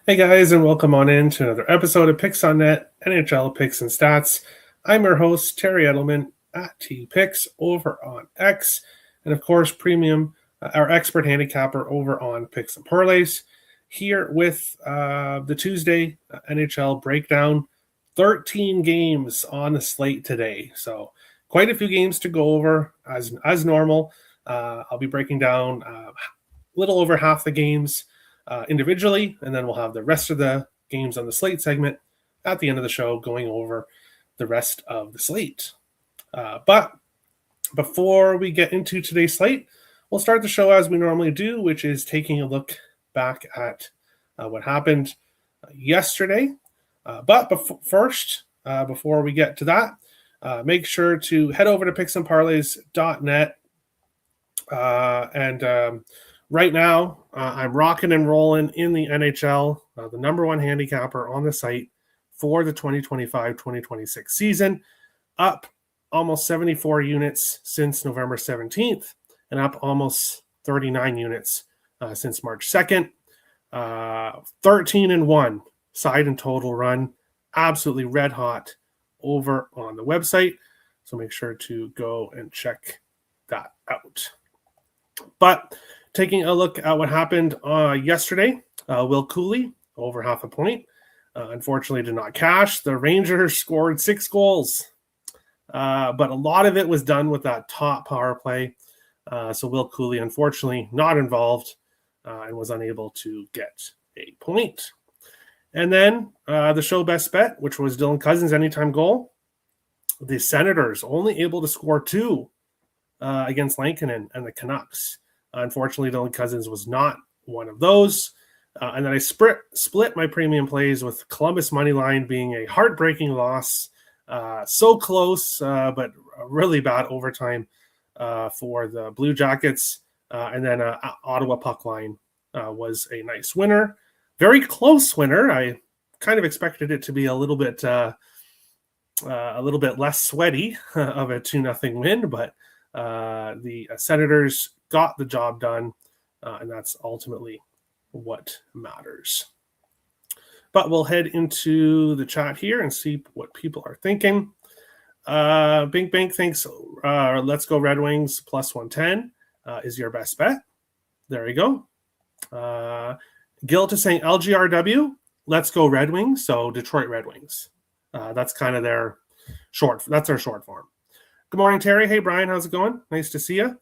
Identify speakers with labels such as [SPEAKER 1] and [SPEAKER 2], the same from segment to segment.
[SPEAKER 1] Hey guys, and welcome on in to another episode of Picks on Net, NHL Picks and Stats. I'm your host, Terry Edelmann at TPicks over on X, and of course, Premium, our expert handicapper over on Picks and Parlays. Here with the Tuesday NHL breakdown, 13 games on the slate today. So, quite a few games to go over as normal. I'll be breaking down a little over half the games individually, and then we'll have the rest of the games on the slate segment at the end of the show going over the rest of the slate. But before we get into today's slate, we'll start the show as we normally do, which is taking a look back at what happened yesterday. But before we get to that, make sure to head over to picksandparlays.net and right now, I'm rocking and rolling in the NHL, the number one handicapper on the site for the 2025-2026 season, up almost 74 units since November 17th, and up almost 39 units since March 2nd. 13-1 side and total run, absolutely red hot over on the website. So make sure to go and check that out. But taking a look at what happened yesterday, Will Cooley, over half a point, unfortunately did not cash. The Rangers scored 6 goals, but a lot of it was done with that top power play. So Will Cooley, unfortunately, not involved and was unable to get a point. And then the show best bet, which was Dylan Cousins' anytime goal. The Senators only able to score 2 against Lankinen and the Canucks. Unfortunately, Dylan Cousins was not one of those. And then I split my premium plays with Columbus money line being a heartbreaking loss. So close, but a really bad overtime for the Blue Jackets. And then Ottawa puck line was a nice winner. Very close winner. I kind of expected it to be a little bit less sweaty of a 2-0 win, but the Senators got the job done, and that's ultimately what matters. But we'll head into the chat here and see what people are thinking. Bink Bink thinks Let's Go Red Wings plus 110 is your best bet. There you go. Gilt is saying LGRW, Let's Go Red Wings, so Detroit Red Wings. That's kind of their short form. Good morning, Terry. Hey, Brian, how's it going? Nice to see you.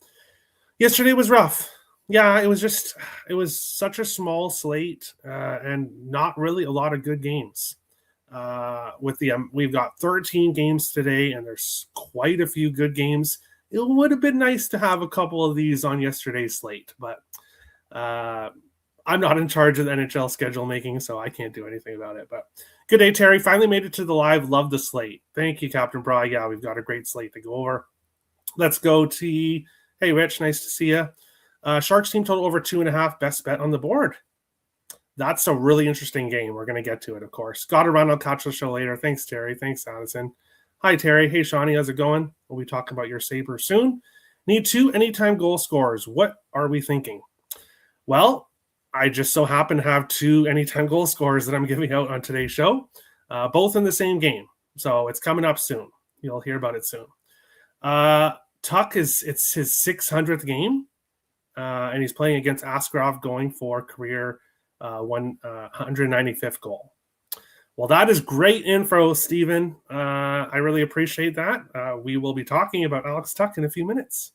[SPEAKER 1] Yesterday was rough. Yeah, it was such a small slate and not really a lot of good games. We've got 13 games today, and there's quite a few good games. It would have been nice to have a couple of these on yesterday's slate, but I'm not in charge of the NHL schedule making, so I can't do anything about it. But good day, Terry. Finally made it to the live. Love the slate. Thank you, Captain Bra. Yeah, we've got a great slate to go over. Let's go to... Hey, Rich, nice to see you. Sharks team total over 2.5, best bet on the board. That's a really interesting game. We're going to get to it, of course. Got to run. I'll catch the show later. Thanks, Terry. Thanks, Addison. Hi, Terry. Hey, Shawnee. How's it going? We'll be talking about your Sabres soon. Need 2 anytime goal scorers. What are we thinking? Well, I just so happen to have 2 anytime goal scorers that I'm giving out on today's show, both in the same game. So it's coming up soon. You'll hear about it soon. Tuck it's his 600th game, and he's playing against Askarov, going for career 195th goal. Well, that is great info, Stephen. I really appreciate that. We will be talking about Alex Tuck in a few minutes.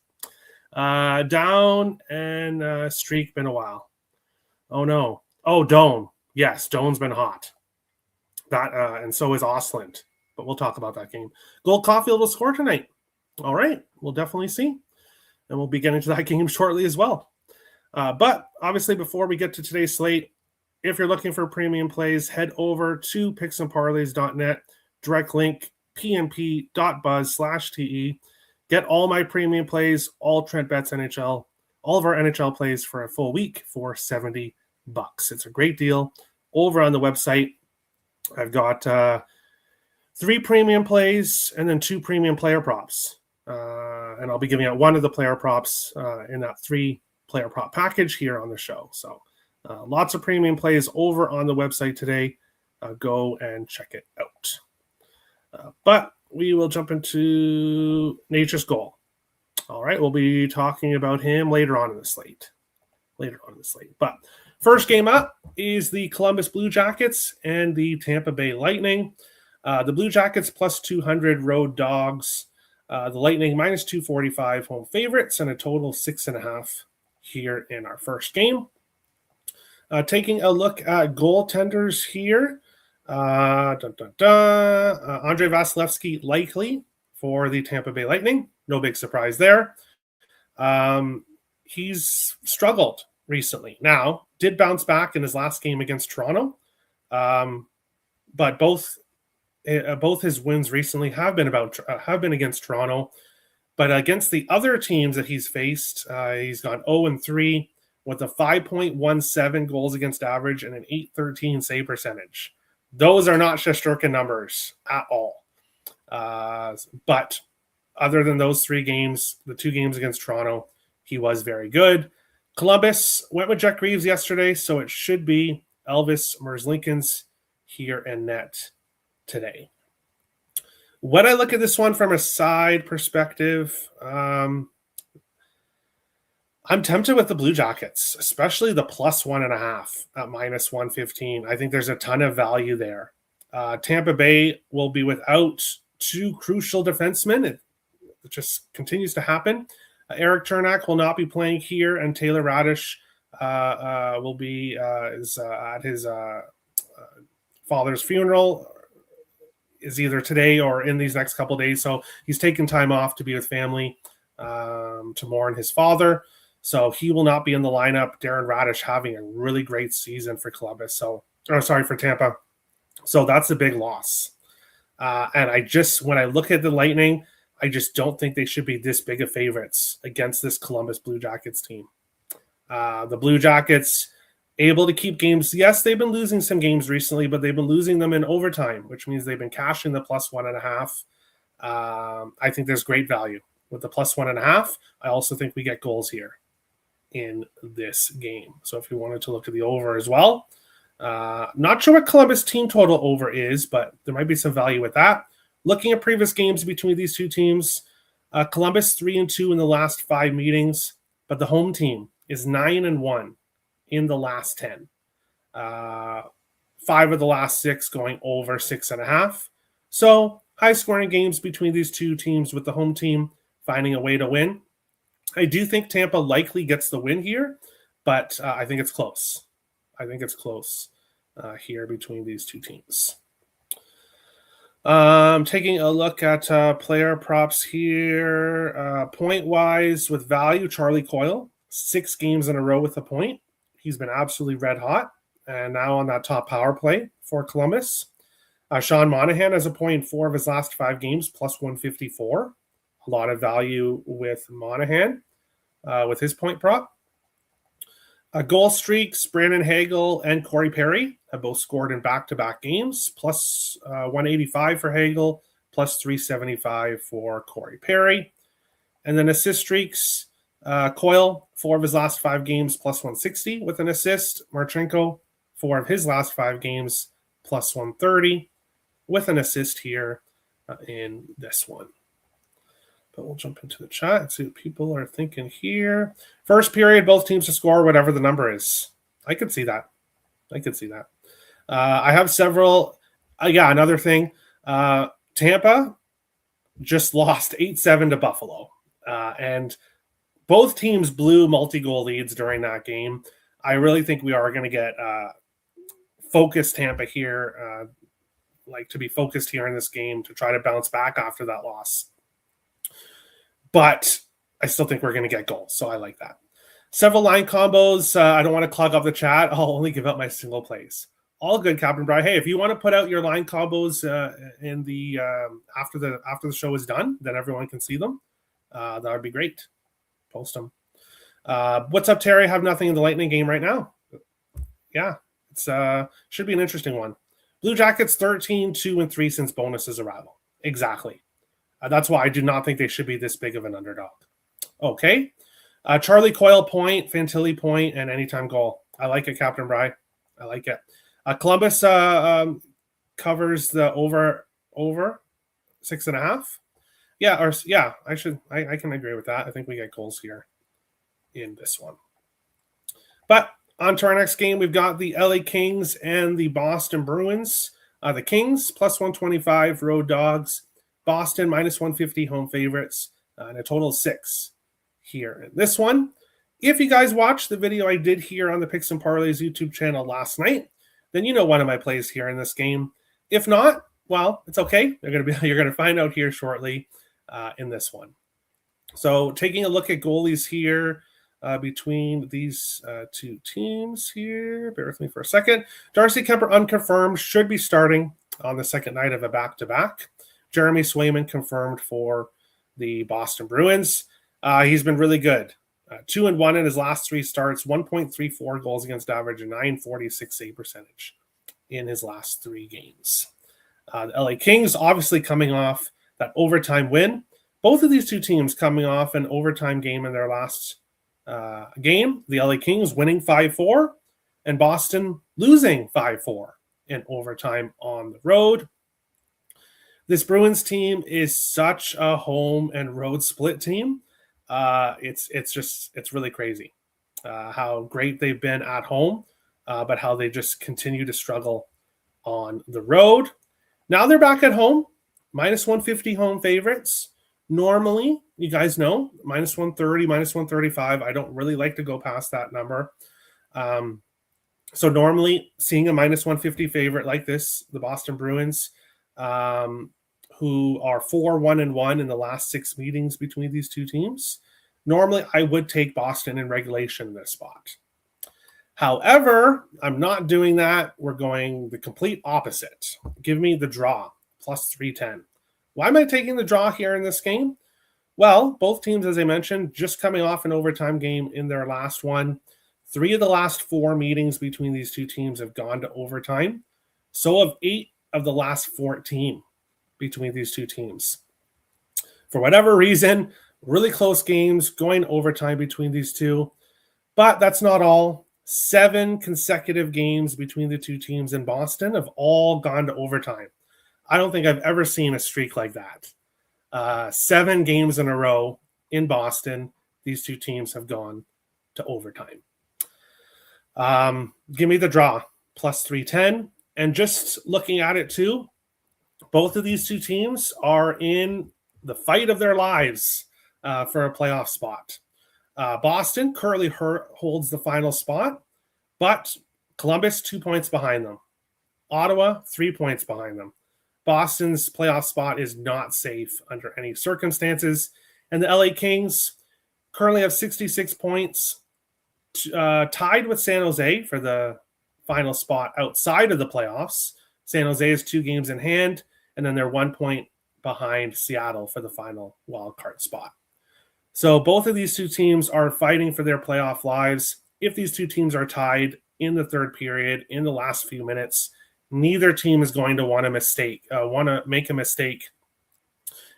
[SPEAKER 1] Down and streak, been a while. Oh, no. Oh, Doan. Yes, Doan's been hot. That and so is Osland. But we'll talk about that game. Gold Caulfield will score tonight. All right, we'll definitely see. And we'll be getting to that game shortly as well. But obviously, before we get to today's slate, if you're looking for premium plays, head over to picksandparlays.net, direct link pnp.buzz/TE. Get all my premium plays, all Trent Bets NHL, all of our NHL plays for a full week for $70. It's a great deal over on the website. I've got 3 premium plays and then 2 premium player props. And I'll be giving out one of the player props in that 3 player prop package here on the show. So Lots of premium plays over on the website today. Go and check it out. But we will jump into Nature's Goal. All right, we'll be talking about him later on in the slate. But first game up is the Columbus Blue Jackets and the Tampa Bay Lightning. The Blue Jackets plus 200 road dogs. The Lightning minus 245 home favorites, and a total 6.5 here in our first game. Taking a look at goaltenders here. Andre Vasilevsky likely for the Tampa Bay Lightning. No big surprise there. He's struggled recently. Now, did bounce back in his last game against Toronto, but both his wins recently have been against Toronto. But against the other teams that he's faced, he's gone 0-3 with a 5.17 goals against average and an 813 save percentage. Those are not Shesterkin numbers at all. But other than those 3 games, the 2 games against Toronto, he was very good. Columbus went with Jack Reeves yesterday, so it should be Elvis Merzlikins here in net today. When I look at this one from a side perspective, I'm tempted with the Blue Jackets, especially the plus 1.5 at minus 115. I think there's a ton of value there. Tampa Bay will be without 2 crucial defensemen. It just continues to happen. Eric Chernak will not be playing here, and Taylor Radish will be at his father's funeral. Is either today or in these next couple of days. So he's taken time off to be with family to mourn his father. So he will not be in the lineup. Darren Radish having a really great season for Columbus. For Tampa. So that's a big loss. And when I look at the Lightning, I just don't think they should be this big of favorites against this Columbus Blue Jackets team. The Blue Jackets able to keep games. Yes, they've been losing some games recently, but they've been losing them in overtime, which means they've been cashing the plus 1.5. I think there's great value with the plus 1.5. I also think we get goals here in this game. So if you wanted to look at the over as well, not sure what Columbus team total over is, but there might be some value with that. Looking at previous games between these two teams, Columbus 3-2 in the last 5 meetings, but the home team is 9-1 in the last 10. 5 of the last 6 going over 6.5. So high scoring games between these two teams, with the home team finding a way to win. I do think Tampa likely gets the win here, but I think it's close. Here between these two teams. Taking a look at player props here. Point-wise, with value, Charlie Coyle, 6 games in a row with a point. He's been absolutely red hot, and now on that top power play for Columbus. Sean Monahan has a point in 4 of his last 5 games, plus 154. A lot of value with Monahan with his point prop. Goal streaks, Brandon Hagel and Corey Perry have both scored in back-to-back games, plus 185 for Hagel, plus 375 for Corey Perry. And then assist streaks, Coyle, 4 of his last 5 games, plus 160 with an assist. Marchenko, 4 of his last 5 games, plus 130 with an assist here in this one. But we'll jump into the chat and see what people are thinking here. First period, both teams to score whatever the number is. I could see that. I have several. Another thing. Tampa just lost 8-7 to Buffalo. And both teams blew multi-goal leads during that game. I really think we are going to get focused Tampa here, to be focused here in this game to try to bounce back after that loss. But I still think we're going to get goals, so I like that. Several line combos. I don't want to clog up the chat. I'll only give out my single plays. All good, Captain Brian. Hey, if you want to put out your line combos in the after the show is done, then everyone can see them. That would be great. Post them. What's up, Terry? I have nothing in the Lightning game right now. Yeah, it's should be an interesting one. Blue Jackets 13-2-3 since bonus's arrival. Exactly. That's why I do not think they should be this big of an underdog. Okay. Charlie Coyle point, Fantilli point, and anytime goal. I like it, Captain Bry. I like it. Columbus covers the over 6.5. I can agree with that. I think we get goals here in this one. But on to our next game, we've got the LA Kings and the Boston Bruins. The Kings plus 125 road dogs, Boston minus 150 home favorites, and a total of 6 here in this one. If you guys watched the video I did here on the Picks and Parlays YouTube channel last night, then you know one of my plays here in this game. If not, well, it's okay. You're going to find out here shortly in this one. So taking a look at goalies here between these two teams here. Bear with me for a second. Darcy Kemper, unconfirmed, should be starting on the second night of a back-to-back. Jeremy Swayman confirmed for the Boston Bruins. He's been really good. 2-1 in his last 3 starts, 1.34 goals against average, and .946 save percentage in his last 3 games. The LA Kings obviously coming off that overtime win. Both of these two teams coming off an overtime game in their last game. The LA Kings winning 5-4 and Boston losing 5-4 in overtime on the road. This Bruins team is such a home and road split team. It's really crazy how great they've been at home, but how they just continue to struggle on the road. Now they're back at home, minus 150 home favorites. Normally, you guys know, minus 130, minus 135. I don't really like to go past that number. So normally, seeing a minus 150 favorite like this, the Boston Bruins, who are 4-1-1 in the last 6 meetings between these two teams, normally I would take Boston in regulation in this spot. However, I'm not doing that. We're going the complete opposite. Give me the draw, plus 310. Why am I taking the draw here in this game? Well, both teams, as I mentioned, just coming off an overtime game in their last one. 3 of the last 4 meetings between these two teams have gone to overtime. So have 8 of the last 14 between these two teams. For whatever reason, really close games going overtime between these two. But that's not all. 7 consecutive games between the two teams in Boston have all gone to overtime. I don't think I've ever seen a streak like that. 7 games in a row in Boston, these two teams have gone to overtime. Give me the draw, plus 310. And just looking at it too, both of these two teams are in the fight of their lives for a playoff spot. Boston currently holds the final spot, but Columbus 2 points behind them. Ottawa 3 points behind them. Boston's playoff spot is not safe under any circumstances. And the LA Kings currently have 66 points, tied with San Jose for the final spot outside of the playoffs. San Jose is 2 games in hand, and then they're 1 point behind Seattle for the final wildcard spot. So both of these two teams are fighting for their playoff lives. If these two teams are tied in the third period, in the last few minutes, neither team is going to want to make a mistake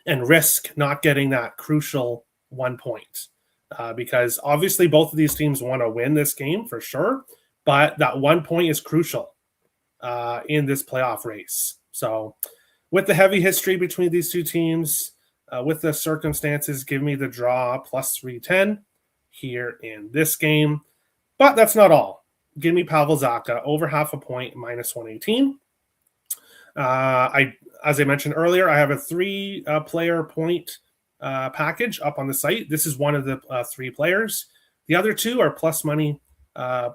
[SPEAKER 1] and risk not getting that crucial 1 point. Because obviously both of these teams want to win this game for sure, but that 1 point is crucial in this playoff race. So with the heavy history between these two teams, with the circumstances, give me the draw, plus 310 here in this game. But that's not all. Give me Pavel Zacha, over half a point, minus 118. As I mentioned earlier, I have a 3-player point package up on the site. This is one of the 3 players. The other 2 are plus money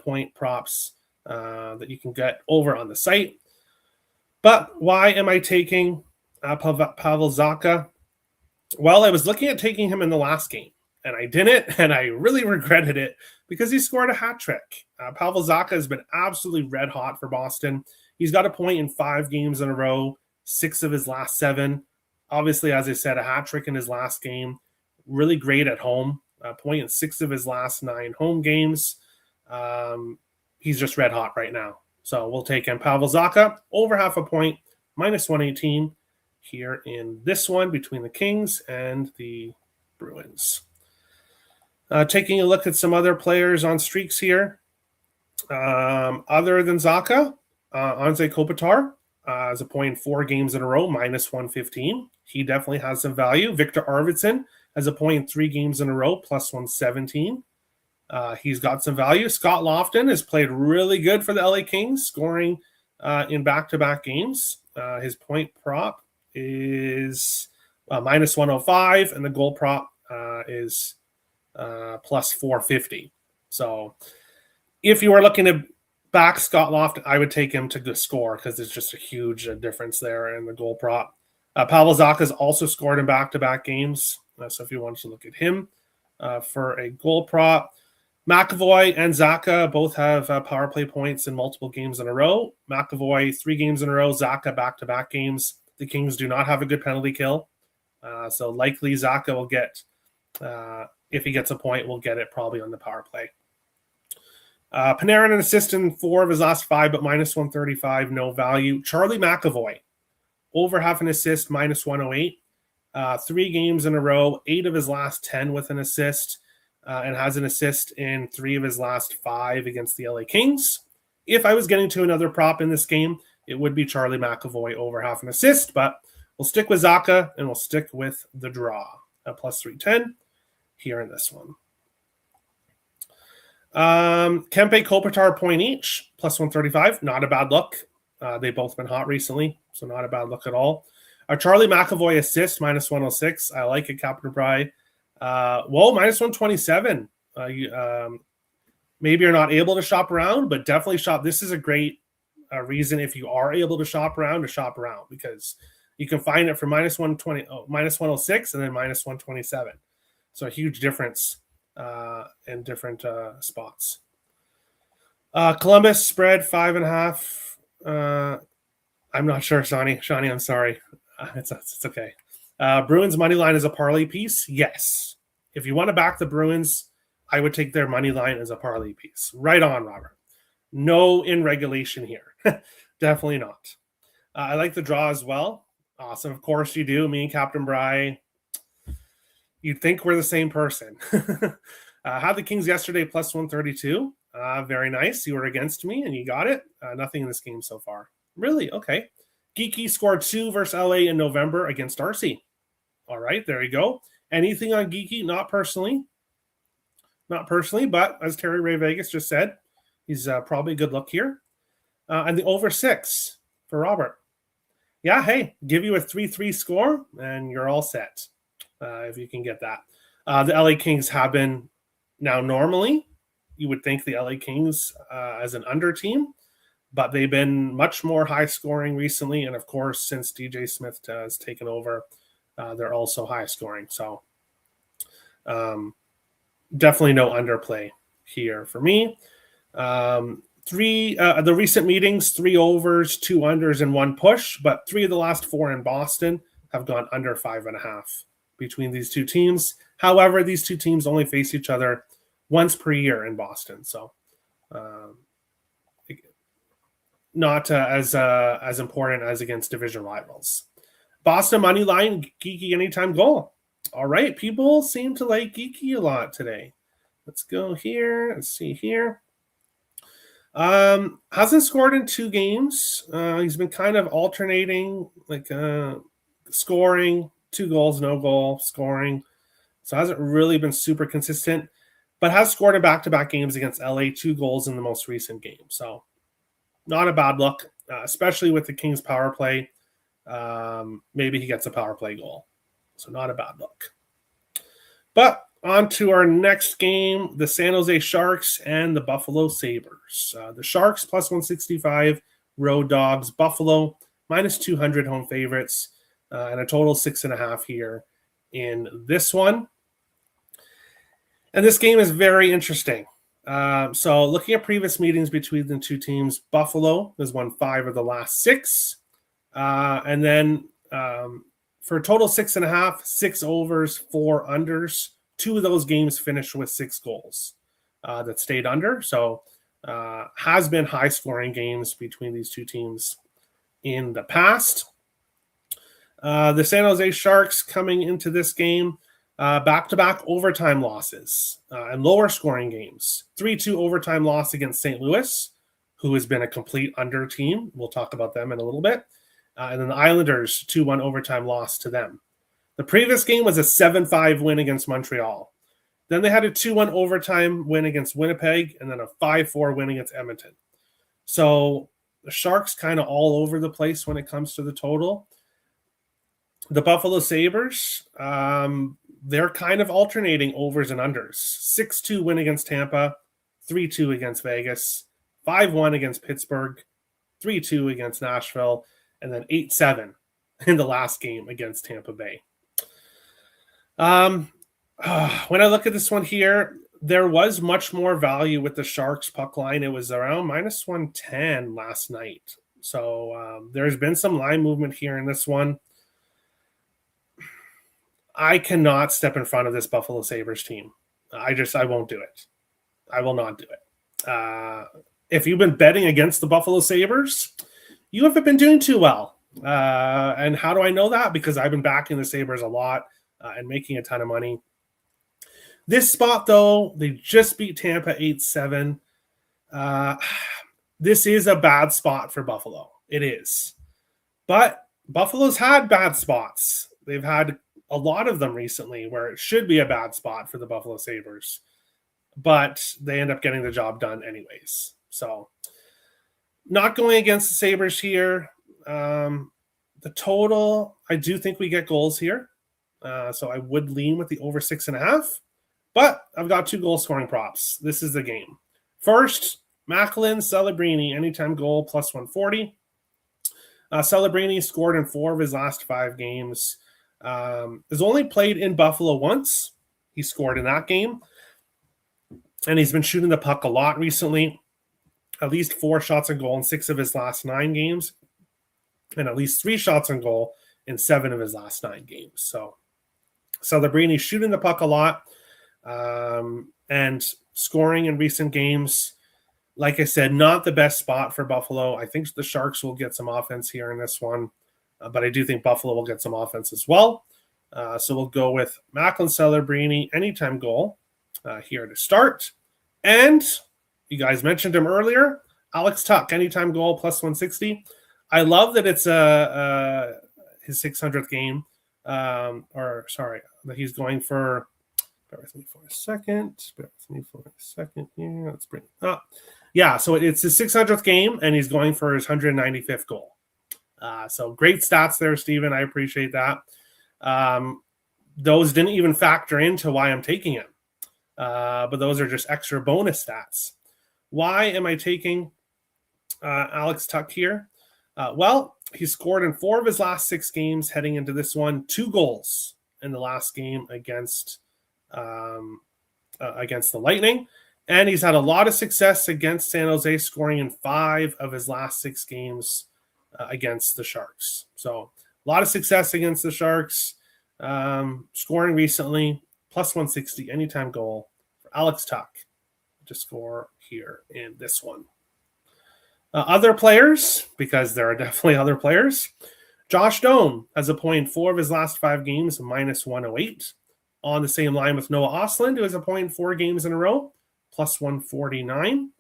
[SPEAKER 1] point props that you can get over on the site. But why am I taking Pavel Zacha? Well, I was looking at taking him in the last game, and I didn't, and I really regretted it because he scored a hat trick. Pavel Zacha has been absolutely red hot for Boston. He's got a point in 5 games in a row, 6 of his last 7. Obviously, as I said, a hat trick in his last game. Really great at home. A point in 6 of his last 9 home games. He's just red hot right now. So we'll take him. Pavel Zacha, over half a point, minus 118 here in this one between the Kings and the Bruins. Taking a look at some other players on streaks here. Other than Zacha, Anze Kopitar is a point 4 games in a row, minus 115. He definitely has some value. Victor Arvidsson has a point 3 games in a row, plus 117. He's got some value. Scott Lofton has played really good for the LA Kings, scoring in back-to-back games. His point prop is minus 105, and the goal prop is plus 450. So if you were looking to back Scott Lofton, I would take him to score because there's just a huge difference there in the goal prop. Pavel Zacha has also scored in back-to-back games. So if you want to look at him for a goal prop. McAvoy and Zacha both have power play points in multiple games in a row. McAvoy 3 games in a row, Zacha back-to-back games. The Kings do not have a good penalty kill. So likely Zacha will get, if he gets a point, will get it probably on the power play. Panarin an assist in 4 of his last 5, but minus 135, no value. Charlie McAvoy, over half an assist, minus 108. 3 games in a row, 8 of his last 10 with an assist. And has an assist in 3 of his last 5 against the LA Kings. If I was getting to another prop in this game, it would be Charlie McAvoy over half an assist, but we'll stick with Zacha and we'll stick with the draw at plus 310 here in this one. Kempe Kopitar point each, plus 135. Not a bad look. They've both been hot recently, so not a bad look at all. Charlie McAvoy assist, minus 106. I like it, Captain Bry. Minus 127. Maybe you're not able to shop around, but definitely shop. This is a great reason if you are able to shop around because you can find it for minus 106 and then minus 127. So a huge difference in different spots. Columbus spread 5.5. I'm not sure, Shawnee, I'm sorry. It's okay. Bruins money line is a parlay piece. Yes. If you want to back the Bruins, I would take their money line as a parlay piece. Right on, Robert. No in regulation here. Definitely not. I like the draw as well. Awesome. Of course you do. Me and Captain Bry, you'd think we're the same person. Had the Kings yesterday plus 132. Very nice. You were against me and you got it. Nothing in this game so far. Really? Okay. Geeky scored 2 versus LA in November against Darcy. All right, there you go. Anything on Geeky? Not personally, but as Terry Ray Vegas just said, he's probably a good look here. And the over 6 for Robert. Yeah, hey, give you a 3-3 score, and you're all set if you can get that. The LA Kings have been, now normally, you would think the LA Kings as an under team, but they've been much more high scoring recently. And of course, since DJ Smith has taken over, they're also high scoring. So definitely no underplay here for me. The recent meetings, 3 overs, 2 unders, and 1 push, but 3 of the last 4 in Boston have gone under 5.5 between these two teams. However, these two teams only face each other once per year in Boston. So not as important as against division rivals. Boston money line, Geeky anytime goal. All right, people seem to like Geeky a lot today. Let's go here. Let's see here. Hasn't scored in 2 games. He's been kind of alternating, like scoring, 2 goals, no goal, scoring. So hasn't really been super consistent, but has scored in back-to-back games against LA, 2 goals in the most recent game. So not a bad look, especially with the Kings power play. Maybe he gets a power play goal. So not a bad look. But on to our next game, the San Jose Sharks and the Buffalo Sabres. The Sharks plus 165, road dogs. Buffalo minus 200 home favorites, and a total 6.5 here in this one. And this game is very interesting. So looking at previous meetings between the two teams, Buffalo has won 5 of the last 6. And then for a total 6.5, 6 overs, 4 unders. 2 of those games finished with 6 goals that stayed under. So has been high scoring games between these two teams in the past. The San Jose Sharks coming into this game Back-to-back overtime losses and lower scoring games. 3-2 overtime loss against St. Louis, who has been a complete under team. We'll talk about them in a little bit. And then the Islanders, 2-1 overtime loss to them. The previous game was a 7-5 win against Montreal. Then they had a 2-1 overtime win against Winnipeg, and then a 5-4 win against Edmonton. So the Sharks kind of all over the place when it comes to the total. The Buffalo Sabres, they're kind of alternating overs and unders. 6-2 win against Tampa, 3-2 against Vegas, 5-1 against Pittsburgh, 3-2 against Nashville, and then 8-7 in the last game against Tampa Bay. When I look at this one here, there was much more value with the Sharks puck line. It was around minus 110 last night. So there's been some line movement here in this one. I cannot step in front of this Buffalo Sabres team. I won't do it. I will not do it. If you've been betting against the Buffalo Sabres, you haven't been doing too well. And how do I know that? Because I've been backing the Sabres a lot and making a ton of money. This spot, though, they just beat Tampa 8-7. This is a bad spot for Buffalo. It is. But Buffalo's had bad spots. They've had a lot of them recently where it should be a bad spot for the Buffalo Sabres. But they end up getting the job done anyways. So not going against the Sabres here. The total, I do think we get goals here. So I would lean with the over 6.5. But I've got 2 goal scoring props. This is the game. First, Macklin, Celebrini, anytime goal, plus 140. Celebrini scored in 4 of his last 5 games. Has only played in Buffalo once. He scored in that game. And he's been shooting the puck a lot recently. At least 4 shots on goal in 6 of his last 9 games. And at least 3 shots on goal in 7 of his last 9 games. So Celebrini shooting the puck a lot. And scoring in recent games. Like I said, not the best spot for Buffalo. I think the Sharks will get some offense here in this one. But I do think Buffalo will get some offense as well. So we'll go with Macklin, Celebrini, anytime goal here to start. And you guys mentioned him earlier. Alex Tuch, anytime goal, plus 160. I love that it's his 600th game. That he's going for... Bear with me for a second here. Let's bring it up. Yeah, so it's his 600th game, and he's going for his 195th goal. So great stats there, Steven. I appreciate that. Those didn't even factor into why I'm taking him. But those are just extra bonus stats. Why am I taking Alex Tuch here? Well, he scored in 4 of his last 6 games heading into this one. 2 goals in the last game against the Lightning. And he's had a lot of success against San Jose, scoring in 5 of his last 6 games against the Sharks. So a lot of success against the Sharks. Scoring recently, plus 160, anytime goal for Alex Tuch to score here in this one. Other players, because there are definitely other players. Josh Doan has a point 4 of his last 5 games, minus 108. On the same line with Noah Ostlund, who has a point 4 games in a row, plus 149.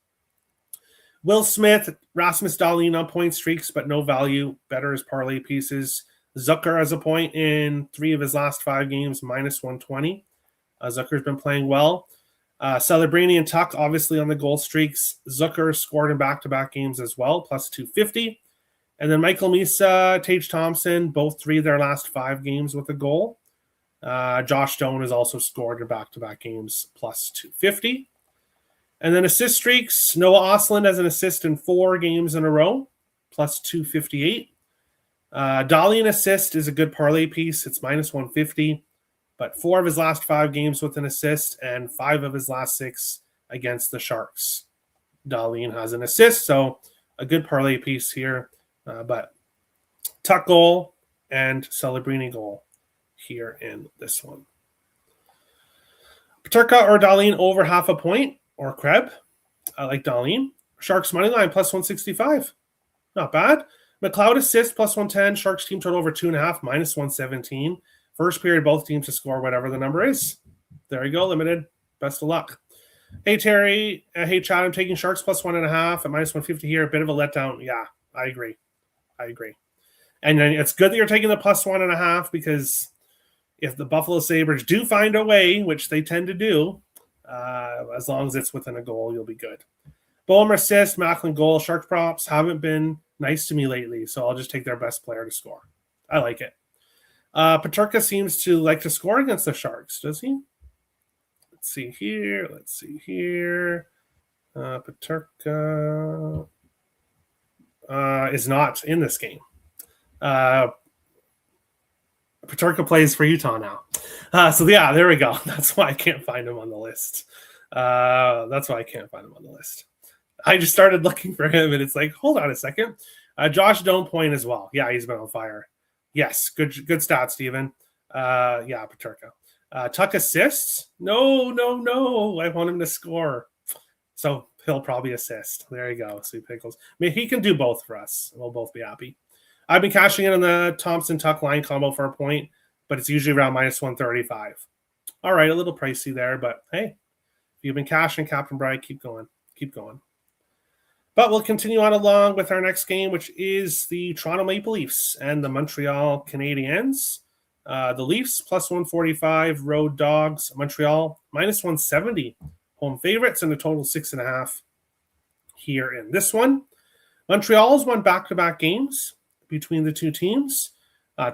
[SPEAKER 1] Will Smith, Rasmus Dahlin on point streaks, but no value. Better as parlay pieces. Zucker has a point in 3 of his last 5 games, minus 120. Zucker's been playing well. Celebrini and Tuch, obviously on the goal streaks. Zucker scored in back-to-back games as well, plus 250. And then Michael Misa, Tage Thompson, both 3 of their last 5 games with a goal. Josh Doan has also scored in back-to-back games, plus 250. And then assist streaks, Noah Ostlund has an assist in 4 games in a row, plus 258. Dahlin assist is a good parlay piece. It's minus 150. But 4 of his last 5 games with an assist and 5 of his last 6 against the Sharks. Dahlin has an assist, so a good parlay piece here. But Tuch goal and Celebrini goal here in this one. Peterka or Dahlin over half a point, or Krebs. I like Dahlin. Sharks money line plus 165. Not bad. McLeod assist plus 110. Sharks team total over 2.5, minus 117. First period, both teams to score whatever the number is. There you go, limited. Best of luck. Hey, Terry. Hey, Chad. I'm taking Sharks plus 1.5 at minus 150 here. A bit of a letdown. Yeah, I agree. And then it's good that you're taking the plus 1.5 because if the Buffalo Sabres do find a way, which they tend to do, as long as it's within a goal, you'll be good. Boehm assist, Macklin goal. Shark props haven't been nice to me lately, so I'll just take their best player to score. I like it. Peterka seems to like to score against the Sharks, does he? Let's see here. Peterka is not in this game. Peterka plays for Utah now. So yeah, there we go. That's why I can't find him on the list. I just started looking for him, and it's like, hold on a second. Josh Doan point as well. Yeah, he's been on fire. Yes, good stats, Steven. Yeah, Peterka. Tuck assists? No. I want him to score. So he'll probably assist. There you go, Sweet Pickles. I mean, he can do both for us. We'll both be happy. I've been cashing in on the Thompson-Tuck line combo for a point, but it's usually around minus 135. All right, a little pricey there, but hey, if you've been cashing, Captain Bright, keep going. But we'll continue on along with our next game, which is the Toronto Maple Leafs and the Montreal Canadiens. The Leafs plus 145, road dogs. Montreal minus 170, home favorites, and a total 6.5 here in this one. Montreal has won back-to-back games between the two teams.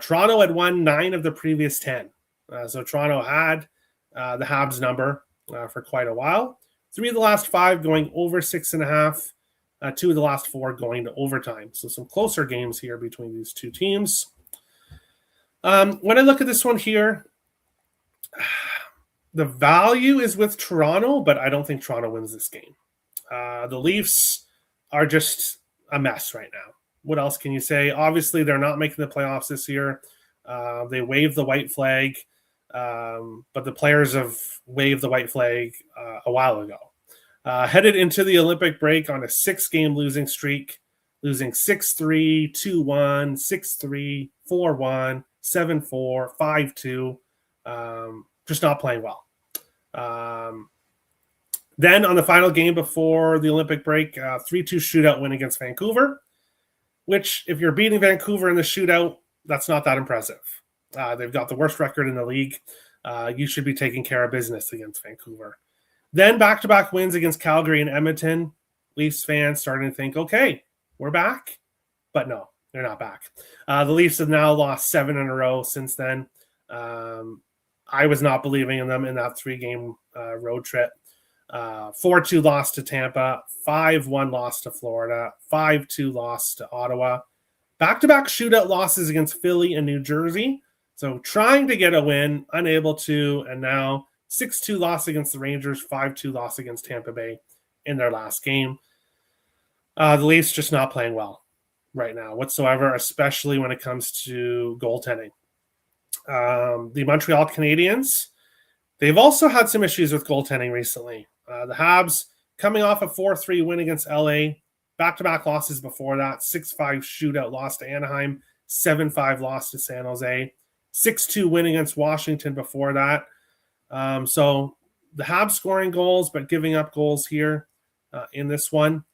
[SPEAKER 1] Toronto had won 9 of the previous 10. So Toronto had the Habs number for quite a while. 3 of the last 5 going over 6.5. 2 of the last 4 going to overtime. So some closer games here between these two teams. When I look at this one here, the value is with Toronto, but I don't think Toronto wins this game. The Leafs are just a mess right now. What else can you say? Obviously, they're not making the playoffs this year. They waved the white flag, but the players have waved the white flag a while ago. Headed into the Olympic break on a 6-game losing streak, losing 6-3, 2-1, 6-3, 4-1, 7-4, 5-2. Just not playing well. Then on the final game before the Olympic break, 3-2 shootout win against Vancouver, which if you're beating Vancouver in the shootout, that's not that impressive. They've got the worst record in the league. You should be taking care of business against Vancouver. Then back-to-back wins against Calgary and Edmonton. Leafs fans starting to think, okay, we're back. But no, they're not back. The Leafs have now lost 7 in a row since then. I was not believing in them in that 3-game road trip. 4-2 loss to Tampa, 5-1 loss to Florida, 5-2 loss to Ottawa. Back-to-back shootout losses against Philly and New Jersey. So trying to get a win, unable to, and now 6-2 loss against the Rangers, 5-2 loss against Tampa Bay in their last game. The Leafs just not playing well right now whatsoever, especially when it comes to goaltending. The Montreal Canadiens, they've also had some issues with goaltending recently. The Habs coming off a 4-3 win against LA, back-to-back losses before that, 6-5 shootout loss to Anaheim, 7-5 loss to San Jose, 6-2 win against Washington before that. So the Habs scoring goals, but giving up goals here in this one.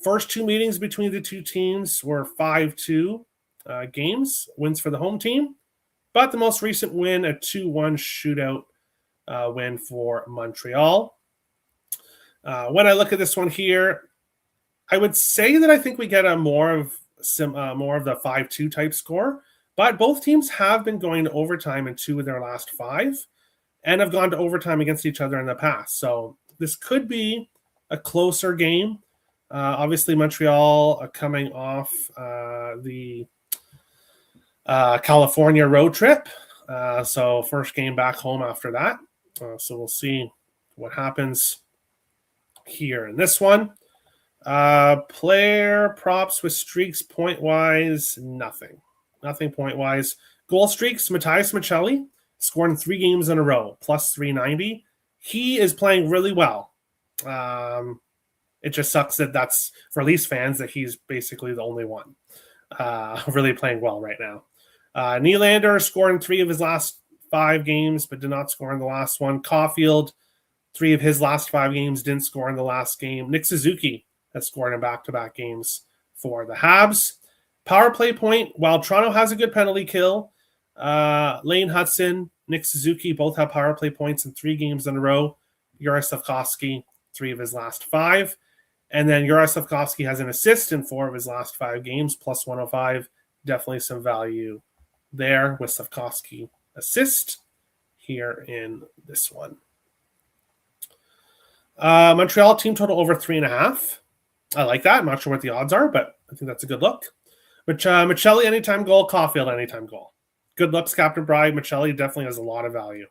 [SPEAKER 1] First 2 meetings between the two teams were 5-2 games, wins for the home team. But the most recent win, a 2-1 shootout win for Montreal. When I look at this one here, I would say that I think we get a more of the 5-2 type score. But both teams have been going to overtime in 2 of their last 5. And have gone to overtime against each other in the past. So this could be a closer game. Obviously, Montreal coming off the California road trip. So first game back home after that. So we'll see what happens here in this one. Player props with streaks point-wise, nothing. Nothing point-wise. Goal streaks, Matthias Maccelli. Scored in 3 games in a row, plus 390. He is playing really well. It just sucks that that's for Leafs fans that he's basically the only one really playing well right now. Nylander scored in 3 of his last 5 games, but did not score in the last one. Caulfield, 3 of his last 5 games, didn't score in the last game. Nick Suzuki has scored in back-to-back games for the Habs. Power play point, while Toronto has a good penalty kill, Lane Hudson, Nick Suzuki both have power play points in 3 games in a row. Yuri Slafkovsky, 3 of his last 5. And then Yuri Slafkovsky has an assist in 4 of his last 5 games, plus 105. Definitely some value there with Slafkovsky assist here in this one. Montreal team total over 3.5. I like that. I'm not sure what the odds are, but I think that's a good look. Michelli anytime goal, Caulfield anytime goal. Good looks, Captain Bride. Michelli definitely has a lot of value.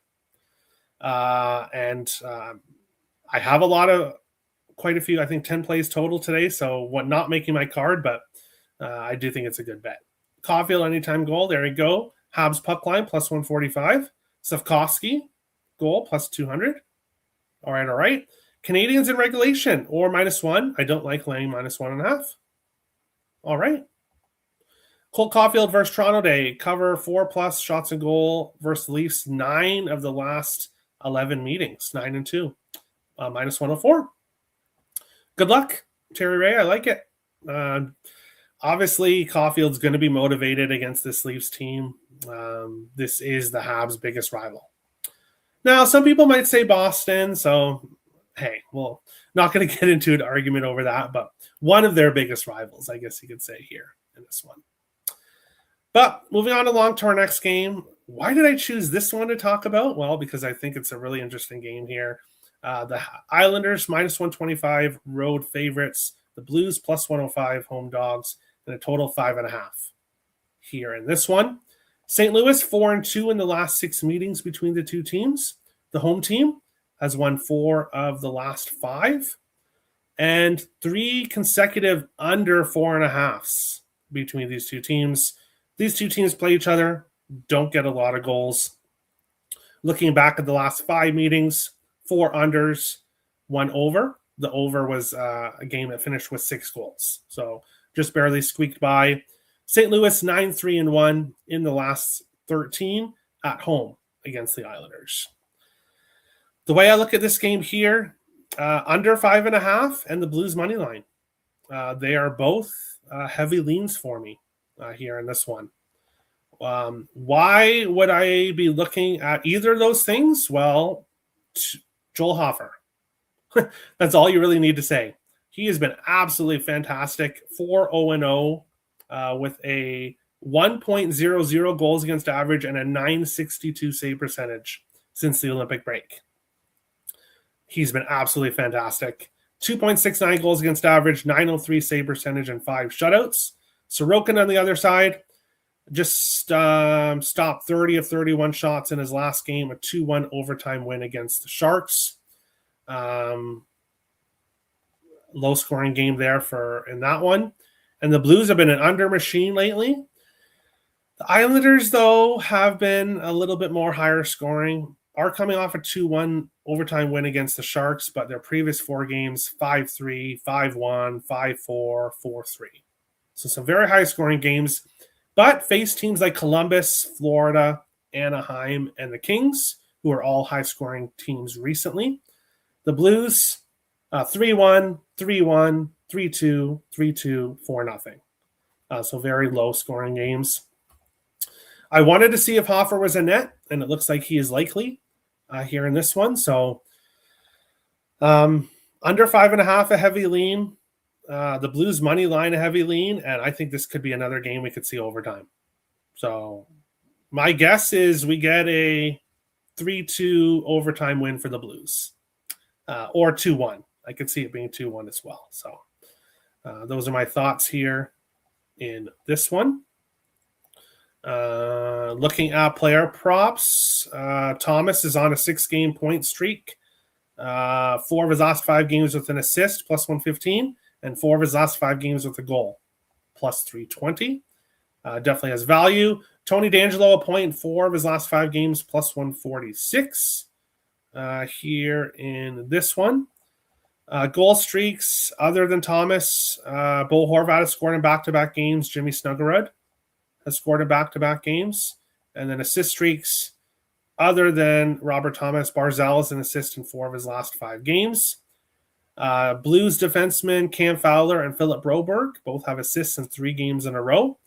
[SPEAKER 1] And I have quite a few, I think 10 plays total today, so not making my card, but I do think it's a good bet. Caulfield anytime goal, there you go. Habs puck line, plus 145. Slafkovsky, goal, plus 200. All right. Canadians in regulation, or -1. I don't like laying -1.5. All right. Cole Caulfield versus Toronto Day. Cover 4+ shots and goal versus Leafs. 9 of the last 11 meetings. 9-2. -104. Good luck, Terry Ray. I like it. Obviously, Caulfield's going to be motivated against this Leafs team. This is the Habs' biggest rival. Now, some people might say Boston, so hey, well, not going to get into an argument over that, but one of their biggest rivals, I guess you could say here in this one. But moving on along to our next game, why did I choose this one to talk about? Well, because I think it's a really interesting game here. The Islanders, -125, road favorites. The Blues, plus 105, home dogs, and a total 5.5 here in this one. St. Louis, 4-2 in the last 6 meetings between the two teams. The home team has won 4 of the last 5, and 3 consecutive under 4.5s between these two teams. These two teams play each other, don't get a lot of goals. Looking back at the last 5 meetings, 4 unders, 1 over. The over was a game that finished with 6 goals. So just barely squeaked by. St. Louis 9-3-1 in the last 13 at home against the Islanders. The way I look at this game here, under 5.5 and the Blues money line. They are both heavy leans for me here in this one. Why would I be looking at either of those things? Well, Joel Hofer. That's all you really need to say. He has been absolutely fantastic. 4-0-0 with a 1.00 goals against average and a .962 save percentage since the Olympic break. He's been absolutely fantastic. 2.69 goals against average, .903 save percentage, and 5 shutouts. Sorokin on the other side just stopped 30 of 31 shots in his last game, a 2-1 overtime win against the Sharks. Low scoring game there in that one. And the Blues have been an under machine lately. The Islanders, though, have been a little bit more higher scoring, are coming off a 2-1 overtime win against the Sharks, but their previous 4 games, 5-3, 5-1, 5-4, 4-3. So some very high scoring games, but face teams like Columbus, Florida, Anaheim, and the Kings, who are all high scoring teams recently. The Blues, 3-1, 3-1, 3-2, 3-2, 4-0. So very low scoring games. I wanted to see if Hofer was a net, and it looks like he is likely here in this one. So under 5.5, a heavy lean. The Blues money line, a heavy lean, and I think this could be another game we could see overtime. So my guess is we get a 3-2 overtime win for the Blues, or 2-1. I could see it being 2-1 as well. So those are my thoughts here in this one. Looking at player props, Thomas is on a 6-game point streak. 4 of his last 5 games with an assist, plus 115, and 4 of his last 5 games with a goal, plus 320. Definitely has value. Tony D'Angelo, a point, 4 of his last 5 games, plus 146 here in this one. Goal streaks, other than Thomas, Bo Horvat has scored in back-to-back games. Jimmy Snuggerud has scored in back-to-back games. And then assist streaks, other than Robert Thomas. Barzal is an assist in 4 of his last 5 games. Blues defensemen Cam Fowler and Philip Broberg both have assists in 3 games in a row.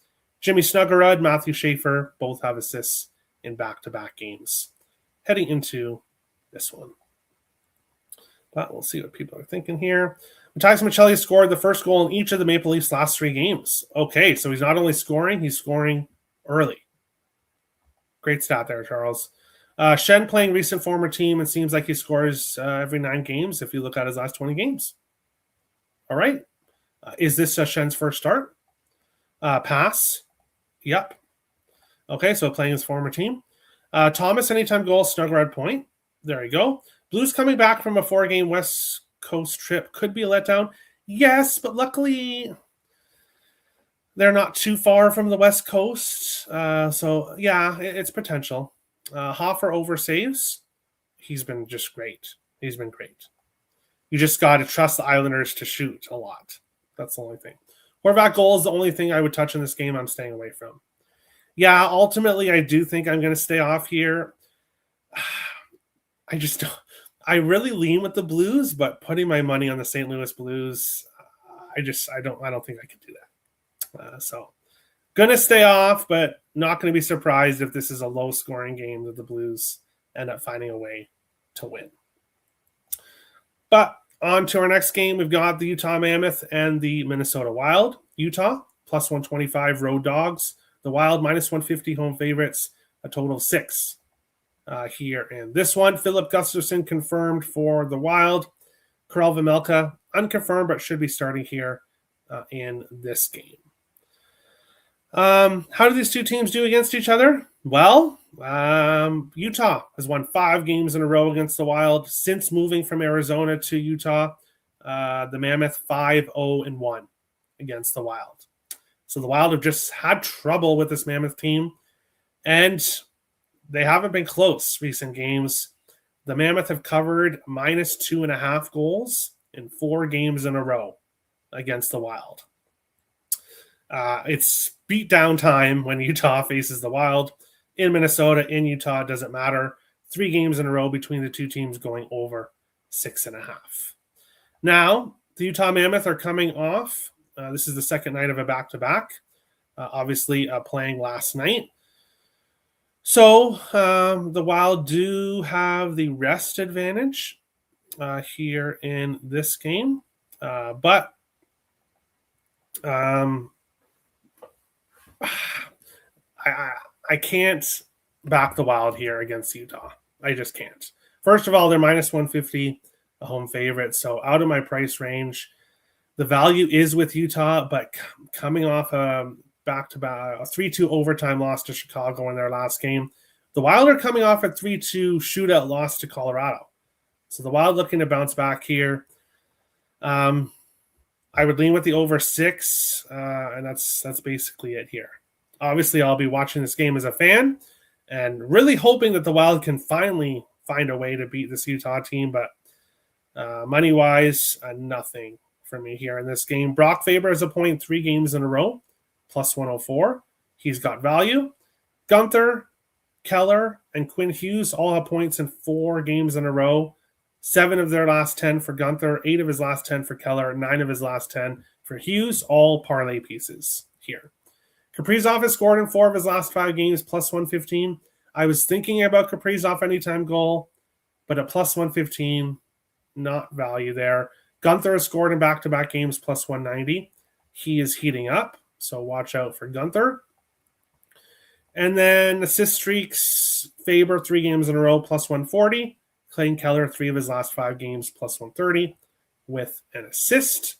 [SPEAKER 1] Jimmy Snuggerud, Matthew Schaefer both have assists in back-to-back games. Heading into this one. But we'll see what people are thinking here. Matthias Maccelli scored the first goal in each of the Maple Leafs' last 3 games. Okay, so he's not only scoring, he's scoring early. Great stat there, Charles. Shen playing recent former team, and seems like he scores every 9 games if you look at his last 20 games. All right. Is this Shen's first start? Pass. Yep. Okay, so playing his former team. Thomas, anytime goal, Snuggerud point. There you go. Blues coming back from a 4-game West Coast trip could be a letdown. Yes, but luckily they're not too far from the West Coast. So, yeah, it's potential. Hofer over saves. He's been just great. He's been great. You just got to trust the Islanders to shoot a lot. That's the only thing. Horvat goal is the only thing I would touch in this game I'm staying away from. Yeah, ultimately, I do think I'm going to stay off here. I really lean with the Blues, but putting my money on the St. Louis Blues, I don't think I can do that. So gonna stay off, but not going to be surprised if this is a low-scoring game that the Blues end up finding a way to win. But on to our next game, we've got the Utah Mammoth and the Minnesota Wild. Utah, plus 125 road dogs. The Wild, minus 150 home favorites, a total of 6 here. And this one, Philip Gustafson confirmed for the Wild. Karel Vejmelka, unconfirmed, but should be starting here in this game. How do these two teams do against each other? Well, Utah has won 5 games in a row against the Wild since moving from Arizona to Utah. The Mammoth 5-0-1 against the Wild. So the Wild have just had trouble with this Mammoth team, and they haven't been close recent games. The Mammoth have covered minus 2.5 goals in 4 games in a row against the Wild. It's beat down time when Utah faces the Wild. In Minnesota, in Utah, it doesn't matter. 3 games in a row between the two teams going over 6.5. Now, the Utah Mammoth are coming off. This is the second night of a back-to-back. Obviously, playing last night. So, the Wild do have the rest advantage here in this game. But I can't back the Wild here against Utah. I just can't. First of all, they're minus 150, a home favorite. So out of my price range, the value is with Utah, but coming off a back-to-back, a 3-2 overtime loss to Chicago in their last game, the Wild are coming off a 3-2 shootout loss to Colorado. So the Wild looking to bounce back here. I would lean with the over 6, and that's basically it here. Obviously, I'll be watching this game as a fan and really hoping that the Wild can finally find a way to beat this Utah team, but money-wise, nothing for me here in this game. Brock Faber has a point 3 games in a row, plus 104. He's got value. Gunther, Keller, and Quinn Hughes all have points in 4 games in a row. 7 of their last 10 for Gunther, 8 of his last 10 for Keller, 9 of his last 10 for Hughes, all parlay pieces here. Kaprizov has scored in 4 of his last 5 games, plus 115. I was thinking about Kaprizov anytime goal, but at plus 115, not value there. Gunther has scored in back-to-back games, plus 190. He is heating up, so watch out for Gunther. And then assist streaks, Faber, 3 games in a row, plus 140. Clayton Keller, 3 of his last 5 games, plus 130, with an assist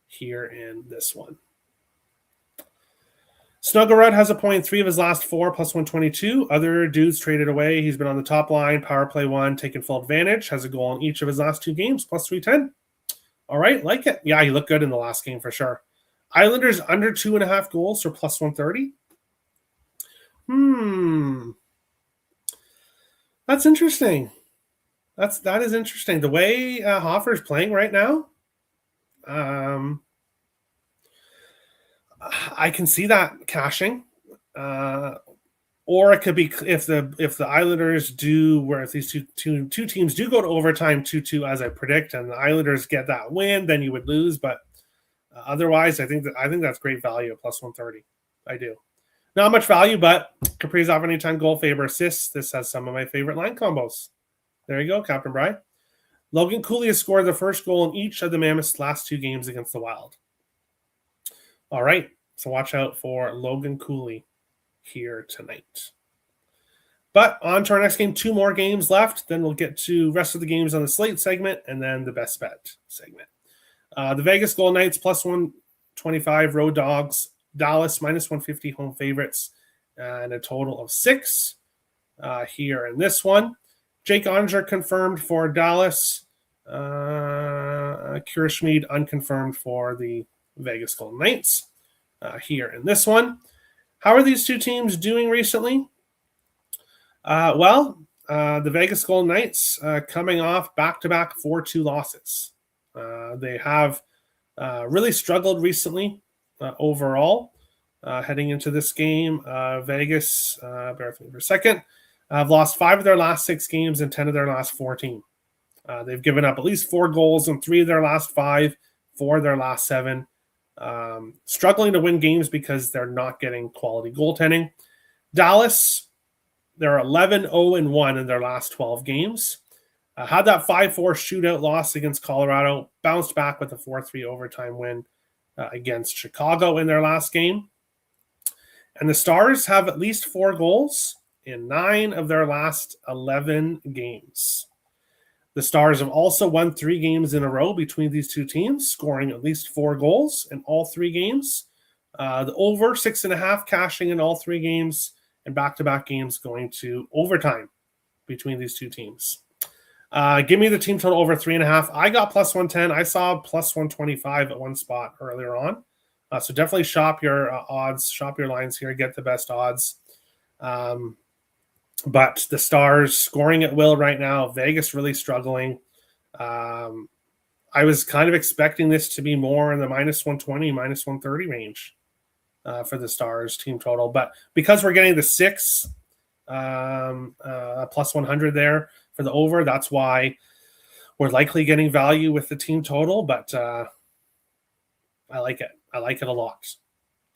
[SPEAKER 1] here in this one. Snuggerud has a point 3 of his last 4, plus 122. Other dudes traded away. He's been on the top line, power play 1, taking full advantage. Has a goal in each of his last 2 games, plus 310. All right, like it. Yeah, he looked good in the last game for sure. Islanders under 2.5 goals for plus 130. That's interesting. That is interesting. The way Hofer is playing right now, I can see that cashing. Or it could be if the Islanders do, where if these two teams do go to overtime 2-2 as I predict, and the Islanders get that win, then you would lose. But otherwise, I think that's great value at plus 130. I do. Not much value, but Kaprizov anytime goal, Faber assists. This has some of my favorite line combos. There you go, Captain Bry. Logan Cooley has scored the first goal in each of the Mammoths' last 2 games against the Wild. All right, so watch out for Logan Cooley here tonight. But on to our next game, 2 more games left. Then we'll get to rest of the games on the slate segment and then the best bet segment. The Vegas Golden Knights plus 125 road dogs. Dallas minus 150 home favorites, and a total of 6 here in this one. Jake Onger confirmed for Dallas. Kira Schmid unconfirmed for the Vegas Golden Knights here in this one. How are these two teams doing recently? The Vegas Golden Knights coming off back-to-back 4-2 losses. They have really struggled recently overall. Heading into this game, Vegas, bear with me for a second, have lost 5 of their last 6 games and 10 of their last 14. They've given up at least 4 goals in 3 of their last 5, 4 of their last 7. Struggling to win games because they're not getting quality goaltending. Dallas, they're 11-0-1 in their last 12 games. Had that 5-4 shootout loss against Colorado, bounced back with a 4-3 overtime win against Chicago in their last game. And the Stars have at least 4 goals in 9 of their last 11 games. The Stars have also won 3 games in a row between these two teams, scoring at least 4 goals in all 3 games. The over 6.5 cashing in all 3 games, and back-to-back games going to overtime between these two teams. Give me the team total over 3.5. I got plus 110. I saw plus 125 at one spot earlier on. So definitely shop your odds, shop your lines here, get the best odds. But the Stars scoring at will right now. Vegas really struggling. I was kind of expecting this to be more in the minus 120, minus 130 range for the Stars team total. But because we're getting the 6 plus 100 there for the over, that's why we're likely getting value with the team total. But I like it. I like it a lot.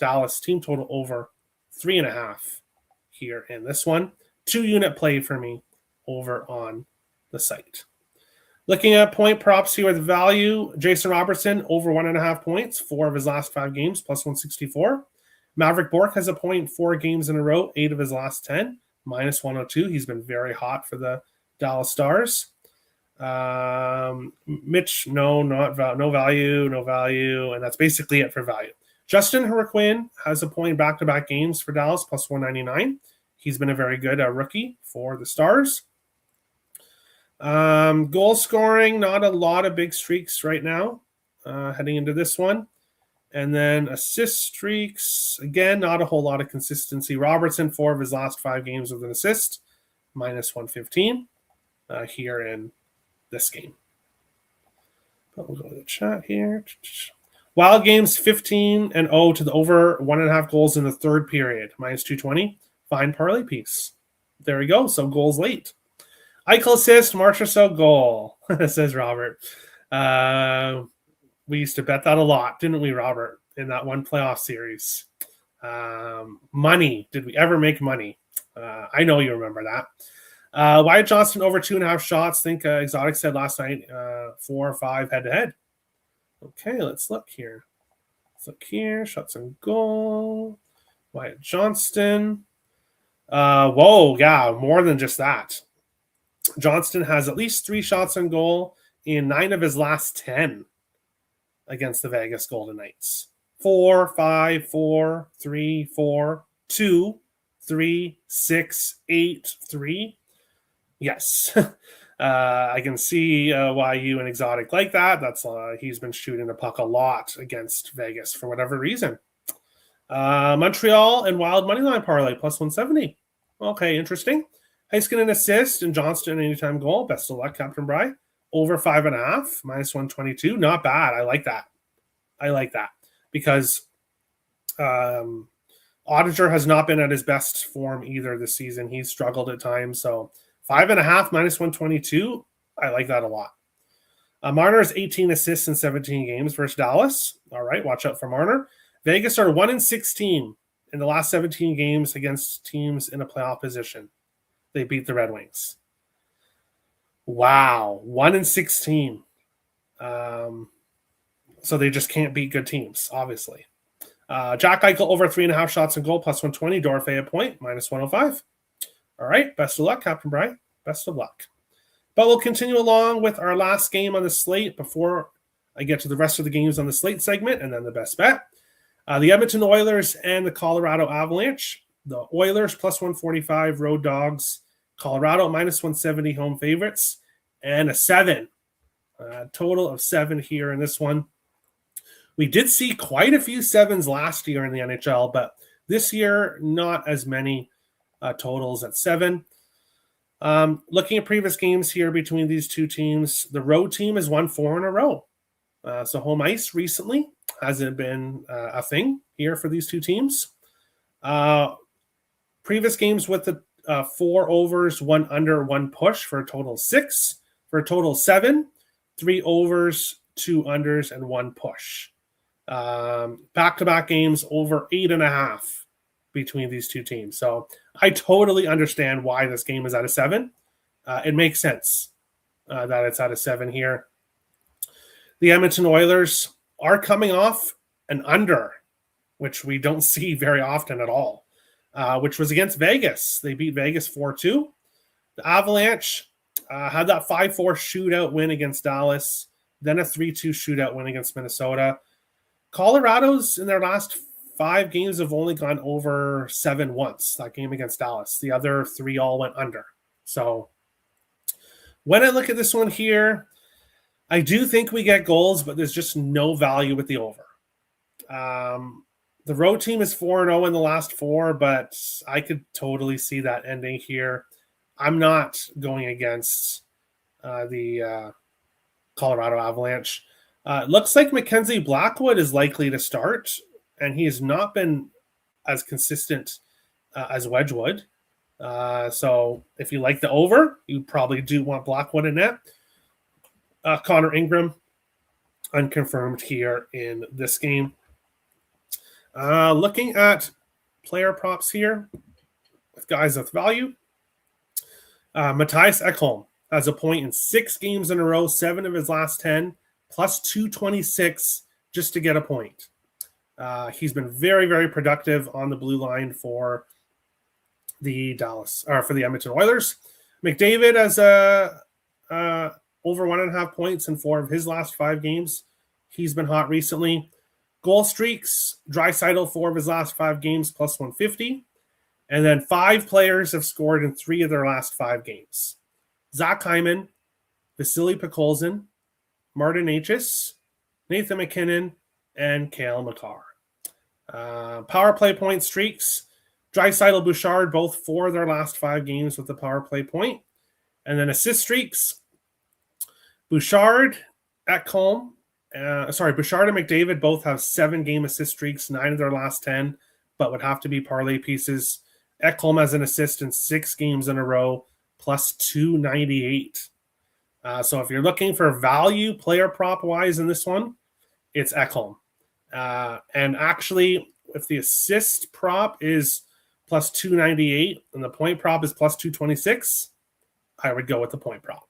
[SPEAKER 1] Dallas team total over 3.5 here in this one. 2-unit play for me over on the site. Looking at point props here with value, Jason Robertson over 1.5 points, 4 of his last 5 games, plus 164. Maverick Bourque has a point 4 games in a row, 8 of his last 10, minus 102. He's been very hot for the Dallas Stars. Mitch, no value, and that's basically it for value. Justin Hurricane has a point back-to-back games for Dallas, plus 199. He's been a very good rookie for the Stars. Goal scoring, not a lot of big streaks right now heading into this one. And then assist streaks, again, not a whole lot of consistency. Robertson, 4 of his last 5 games with an assist, minus 115 here in this game. But we'll go to the chat here. Wild games 15-0 to the over 1.5 goals in the third period, minus 220. Fine parlay piece. There we go. So goals late. Eichel assist, Marchessault goal, says Robert. We used to bet that a lot, didn't we, Robert, in that one playoff series? Money. Did we ever make money? I know you remember that. Wyatt Johnston over 2.5 shots. Think Exotic said last night 4 or 5 head-to-head. Okay, let's look here. Shots on goal. Wyatt Johnston. More than just that. Johnston has at least 3 shots on goal in 9 of his last 10 against the Vegas Golden Knights. 4, 5, 4, 3, 4, 2, 3, 6, 8, 3. Yes. I can see why you and Exotic like that. That's he's been shooting the puck a lot against Vegas for whatever reason. Montreal and Wild moneyline parlay plus 170. Okay, interesting. Heiskanen assist and Johnston anytime goal. Best of luck, Captain Bry. Over 5.5, minus 122. Not bad. I like that because Auditor has not been at his best form either this season. He's struggled at times. So 5.5 minus 122. I like that a lot. Marner has 18 assists in 17 games versus Dallas. All right, watch out for Marner. Vegas are 1-16 in the last 17 games against teams in a playoff position. They beat the Red Wings. Wow, 1-16. So they just can't beat good teams, obviously. Jack Eichel over 3.5 shots and goal, plus 120. Dorfe a point, minus 105. All right, best of luck, Captain Brian. Best of luck. But we'll continue along with our last game on the slate before I get to the rest of the games on the slate segment and then the best bet. The Edmonton Oilers and the Colorado Avalanche. The Oilers plus 145 road dogs. Colorado minus 170 home favorites. And a 7. Total of 7 here in this one. We did see quite a few 7s last year in the NHL, but this year, not as many totals at 7. Looking at previous games here between these two teams, the road team has won 4 in a row. So home ice recently hasn't been a thing here for these two teams. Previous games with the 4 overs, 1 under, 1 push for a total of 6. For a total of 7, 3 overs, 2 unders, and 1 push. Back-to-back games over 8.5 between these two teams. So I totally understand why this game is at a 7. It makes sense that it's at a 7 here. The Edmonton Oilers are coming off an under, which we don't see very often at all, which was against Vegas. They beat Vegas 4-2. The Avalanche had that 5-4 shootout win against Dallas, then a 3-2 shootout win against Minnesota. Colorado's in their last 5 games have only gone over 7 once. That game against Dallas. The other 3 all went under. So when I look at this one here, I do think we get goals, but there's just no value with the over. The road team is 4-0 in the last 4, but I could totally see that ending here. I'm not going against the Colorado Avalanche. It looks like Mackenzie Blackwood is likely to start, and he has not been as consistent as Wedgwood. So if you like the over, you probably do want Blackwood in net. Connor Ingram, unconfirmed here in this game. Looking at player props here with guys with value. Matthias Ekholm has a point in 6 games in a row, 7 of his last 10, plus 226 just to get a point. He's been very, very productive on the blue line for the Edmonton Oilers. McDavid has over 1.5 points in 4 of his last 5 games. He's been hot recently. Goal streaks, Draisaitl 4 of his last 5 games, plus 150. And then 5 players have scored in 3 of their last 5 games. Zach Hyman, Vasily Podkolzin, Martin Necas, Nathan McKinnon, and Cale Makar. Power play point streaks, Draisaitl, Bouchard, both 4 of their last 5 games with the power play point. And then assist streaks, Bouchard, Ekholm, Bouchard and McDavid both have 7-game assist streaks, 9 of their last 10, but would have to be parlay pieces. Ekholm has an assist in 6 games in a row, plus 298. So if you're looking for value player prop wise in this one, it's Ekholm. And actually, if the assist prop is plus 298 and the point prop is plus 226, I would go with the point prop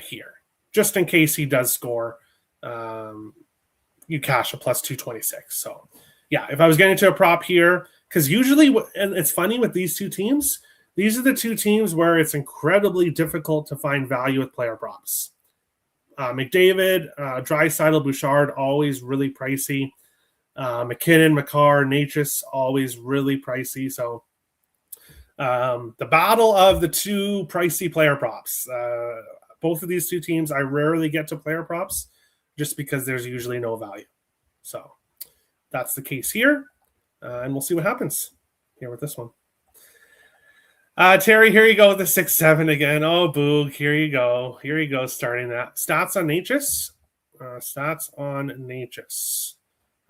[SPEAKER 1] here. Just in case he does score, you cash a plus 226. So yeah, if I was getting to a prop here, because usually, and it's funny with these two teams, these are the two teams where it's incredibly difficult to find value with player props. McDavid, Draisaitl, Bouchard, always really pricey. McKinnon, Makar, Necas, always really pricey. So the battle of the 2 pricey player props. Both of these two teams, I rarely get to player props just because there's usually no value. So that's the case here. And we'll see what happens here with this one. Terry, here you go with the 6-7 again. Oh, Boog, here you go. Here you go, starting that. Stats on Necas.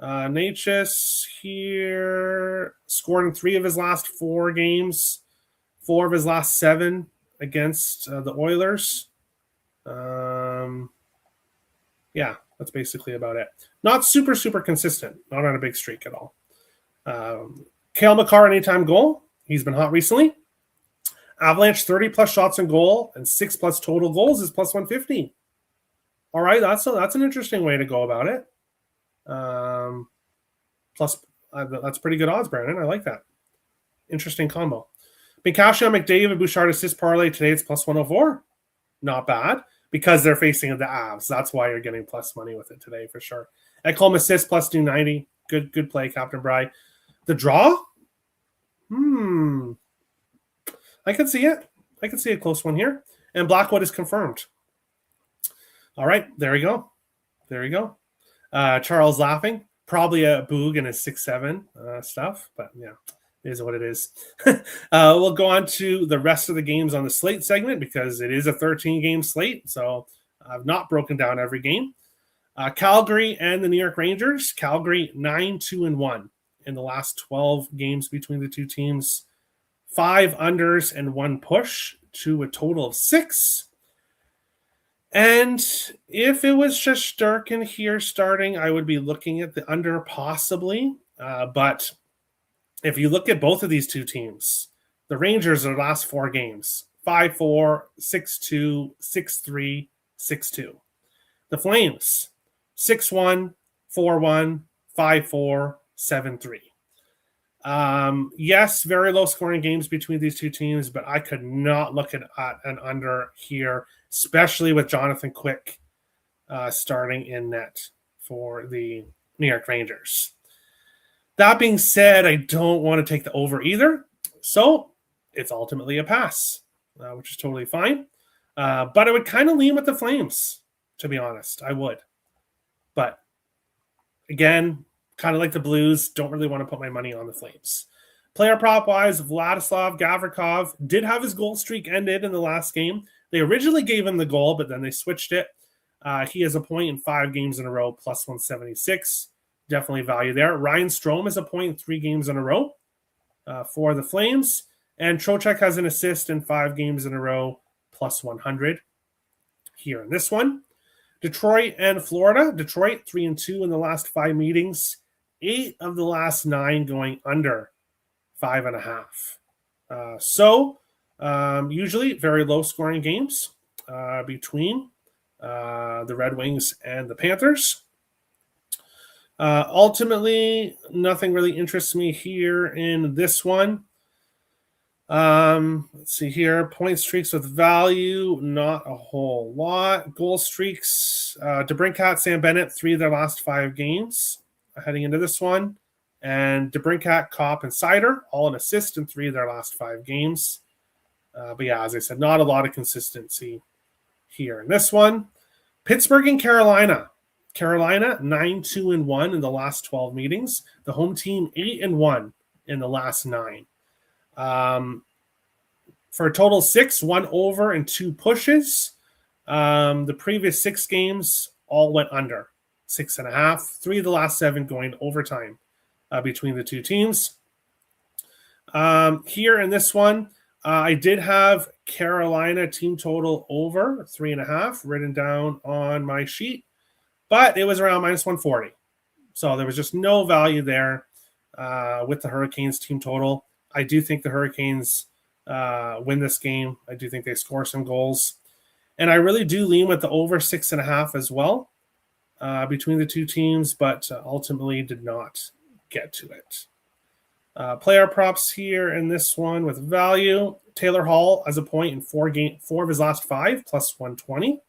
[SPEAKER 1] Necas here. scored in 3 of his last 4 games, 4 of his last 7 against the Oilers. Yeah, that's basically about it. Not super consistent. Not on a big streak at all. Cale Makar, anytime goal. He's been hot recently. Avalanche 30 plus shots on goal and 6 plus total goals is plus 150. All right, that's an interesting way to go about it. Plus, that's pretty good odds, Brandon. I like that. Interesting combo. Pinkashian, McDavid, Bouchard assist parlay. Today it's plus 104. Not bad because they're facing the Avs. That's why you're getting plus money with it today for sure. Ekholm assist plus 290. Good play, Captain Bry. The draw? I can see it. I can see a close one here. And Blackwood is confirmed. All right, there we go. Charles laughing. Probably a boog in his 6-7 stuff, but yeah, it is what it is. We'll go on to the rest of the games on the slate segment because it is a 13-game slate, so I've not broken down every game. Calgary and the New York Rangers. Calgary 9-2-1 in the last 12 games between the two teams. 5 unders and 1 push to a total of 6. And if it was just Durkin here starting, I would be looking at the under possibly. But if you look at both of these two teams, the Rangers are the last 4 games, 5-4, 6-2, 6-3, 6-2. The Flames, 6-1, 4-1, 5-4, 7-3. Yes, very low scoring games between these two teams, but I could not look at an under here, especially with Jonathan Quick starting in net for the New York Rangers. That being said, I don't want to take the over either, so it's ultimately a pass, which is totally fine. But I would kind of lean with the Flames, to be honest. I would. But again, kind of like the Blues, don't really want to put my money on the Flames. Player prop wise, Vladislav Gavrikov did have his goal streak ended in the last game. They originally gave him the goal, but then they switched it. He has a point in 5 games in a row, plus 176. Definitely value there. Ryan Strome has a point in 3 games in a row for the Flames. And Trocheck has an assist in 5 games in a row, plus 100 here in this one. Detroit and Florida. Detroit 3-2 in the last 5 meetings. 8 of the last 9 going under 5.5. So usually very low scoring games between the Red Wings and the Panthers. Ultimately, nothing really interests me here in this one. Let's see here. Point streaks with value, not a whole lot. Goal streaks, DeBrincat, Sam Bennett, 3 of their last 5 games heading into this one. And DeBrincat, Kopp, and Seider, all an assist in 3 of their last 5 games. But yeah, as I said, not a lot of consistency here in this one. Pittsburgh and Carolina. Carolina, 9-2-1 in the last 12 meetings. The home team, 8-1 in the last 9. For a total 6, 1 over and 2 pushes. The previous 6 games all went under 6.5. 3 of the last 7 going overtime between the two teams. Here in this one, I did have Carolina team total over 3.5 written down on my sheet, but it was around minus 140. So there was just no value there with the Hurricanes team total. I do think the Hurricanes win this game. I do think they score some goals. And I really do lean with the over 6.5 as well between the two teams, but ultimately did not get to it. Player props here in this one with value. Taylor Hall as a point in 4 of his last 5, plus 120.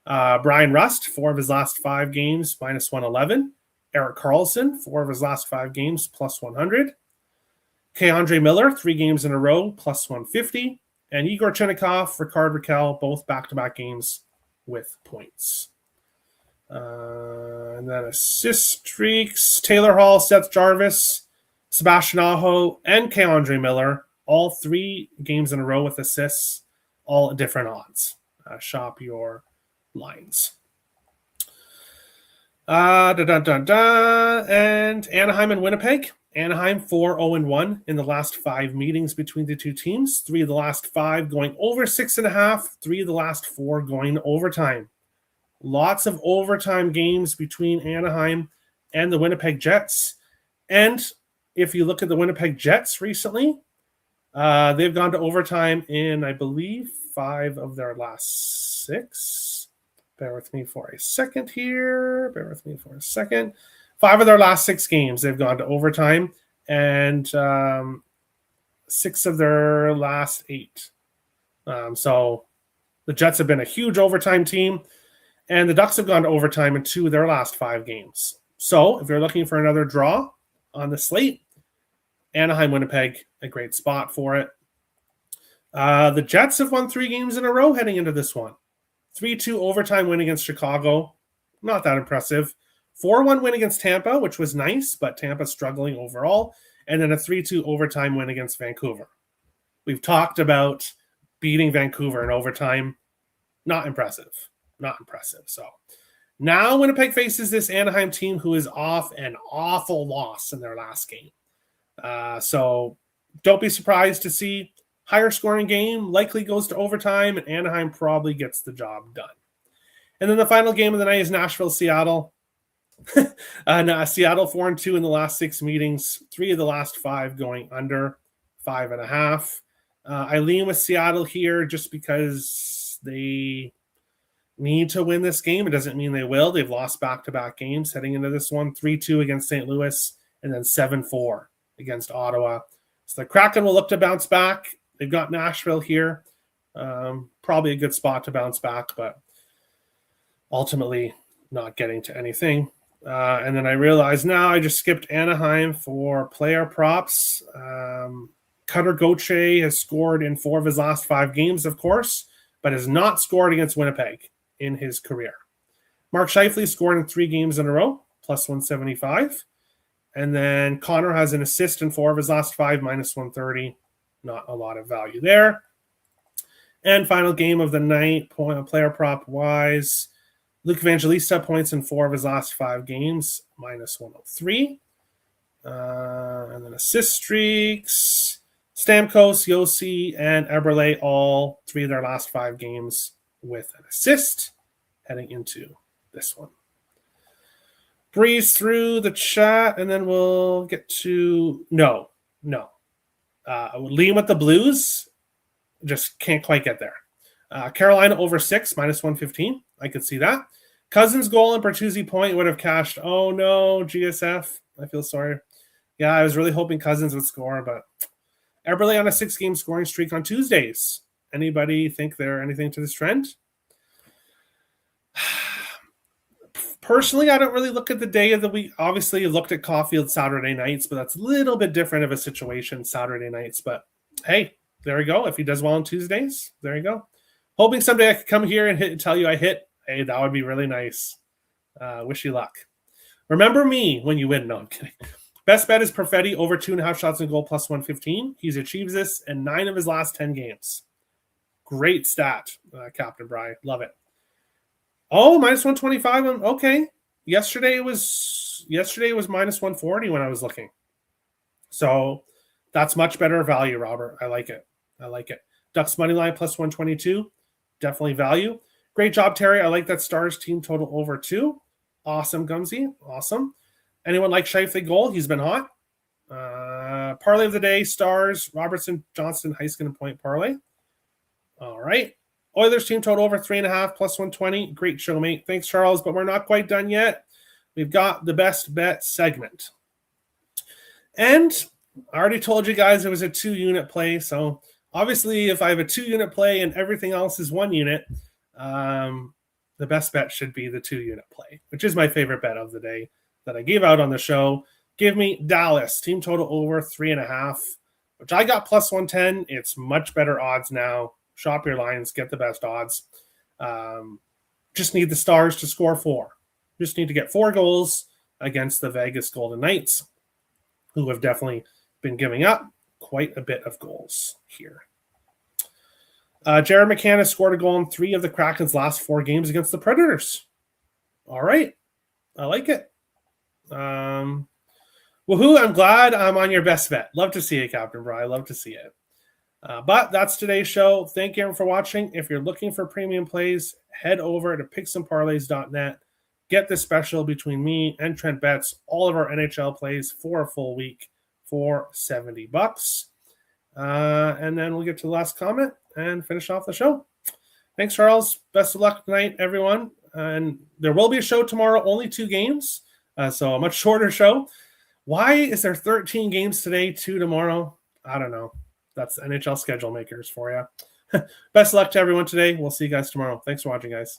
[SPEAKER 1] Brian Rust, 4 of his last 5 games, minus 111. Erik Karlsson, 4 of his last 5 games, plus 100. K'Andre Miller, 3 games in a row, plus 150. And Igor Chenikov, Ricard Raquel, both back-to-back games with points. And then assist streaks. Taylor Hall, Seth Jarvis, Sebastian Aho, and K'Andre Miller, all 3 games in a row with assists, all at different odds. Shop your lines. And Anaheim and Winnipeg. Anaheim 4-0-1 in the last 5 meetings between the two teams. 3 of the last 5 going over 6.5. 3 of the last 4 going to overtime. Lots of overtime games between Anaheim and the Winnipeg Jets. And if you look at the Winnipeg Jets recently, they've gone to overtime in, I believe, 5 of their last 6. Bear with me for a second here. 5 of their last 6 games, they've gone to overtime, and 6 of their last 8. So the Jets have been a huge overtime team, and the Ducks have gone to overtime in 2 of their last 5 games. So if you're looking for another draw on the slate, Anaheim, Winnipeg, a great spot for it. The Jets have won 3 games in a row heading into this one. 3-2 overtime win against Chicago. Not that impressive. 4-1 win against Tampa, which was nice, but Tampa struggling overall. And then a 3-2 overtime win against Vancouver. We've talked about beating Vancouver in overtime. Not impressive. So now Winnipeg faces this Anaheim team who is off an awful loss in their last game. So don't be surprised to see higher scoring game, likely goes to overtime, and Anaheim probably gets the job done. And then the final game of the night is Nashville-Seattle. Seattle 4-2 in the last 6 meetings, 3 of the last 5 going under 5.5. I lean with Seattle here just because they need to win this game. It doesn't mean they will. They've lost back-to-back games heading into this one, 3-2 against St. Louis, and then 7-4 against Ottawa. So the Kraken will look to bounce back. They've got Nashville here. Probably a good spot to bounce back, but ultimately not getting to anything. And then I realized now I just skipped Anaheim for player props. Cutter Gauthier has scored in 4 of his last 5 games, of course, but has not scored against Winnipeg in his career. Mark Scheifele scored in 3 games in a row, plus 175. And then Connor has an assist in 4 of his last 5, minus 130. Not a lot of value there. And final game of the night, player prop wise, Luke Evangelista points in 4 of his last 5 games, minus 103. And then assist streaks, Stamkos, Yossi, and Eberle, all 3 of their last 5 games with an assist heading into this one. Breeze through the chat, and then we'll get to no. Lean with the Blues, just can't quite get there. Carolina over 6, minus 115. I could see that. Cousins goal and Bertuzzi point would have cashed. Oh no, GSF. I feel sorry. Yeah, I was really hoping Cousins would score, but Eberle on a 6-game scoring streak on Tuesdays. Anybody think they're anything to this trend? Personally, I don't really look at the day of the week. Obviously, you looked at Caulfield Saturday nights, but that's a little bit different of a situation Saturday nights. But hey, there we go. If he does well on Tuesdays, there you go. Hoping someday I could come here and tell you I hit. Hey, that would be really nice. Wish you luck. Remember me when you win. No, I'm kidding. Best bet is Perfetti over 2.5 shots on goal plus 115. He's achieved this in 9 of his last 10 games. Great stat, Captain Bry. Love it. Oh, minus 125. Okay. Yesterday was minus 140 when I was looking. So that's much better value, Robert. I like it. Ducks money line plus 122. Definitely value. Great job, Terry. I like that Stars team total over 2. Awesome, Gumsy. Awesome. Anyone like Scheifele goal? He's been hot. Parlay of the day, Stars, Robertson, Johnston, Heiskanen point parlay. All right. Oilers team total over 3.5 plus 120. Great show, mate. Thanks, Charles, but we're not quite done yet. We've got the best bet segment. And I already told you guys it was a 2-unit play. So obviously, if I have a 2-unit play and everything else is 1 unit, the best bet should be the 2-unit play, which is my favorite bet of the day that I gave out on the show. Give me Dallas team total over 3.5, which I got plus 110. It's much better odds now. Shop your lines, get the best odds. Just need the Stars to score 4. Just need to get 4 goals against the Vegas Golden Knights, who have definitely been giving up quite a bit of goals here. Jared McCann has scored a goal in 3 of the Kraken's last 4 games against the Predators. All right. I like it. Woohoo, I'm glad I'm on your best bet. Love to see it, Captain Bri. Love to see it. But that's today's show. Thank you for watching. If you're looking for premium plays, head over to picksandparlays.net. Get this special between me and Trent Betts, all of our NHL plays for a full week for $70. And then we'll get to the last comment and finish off the show. Thanks, Charles. Best of luck tonight, everyone. And there will be a show tomorrow, only 2 games, so a much shorter show. Why is there 13 games today, 2 tomorrow? I don't know. That's NHL schedule makers for you. Best of luck to everyone today. We'll see you guys tomorrow. Thanks for watching, guys.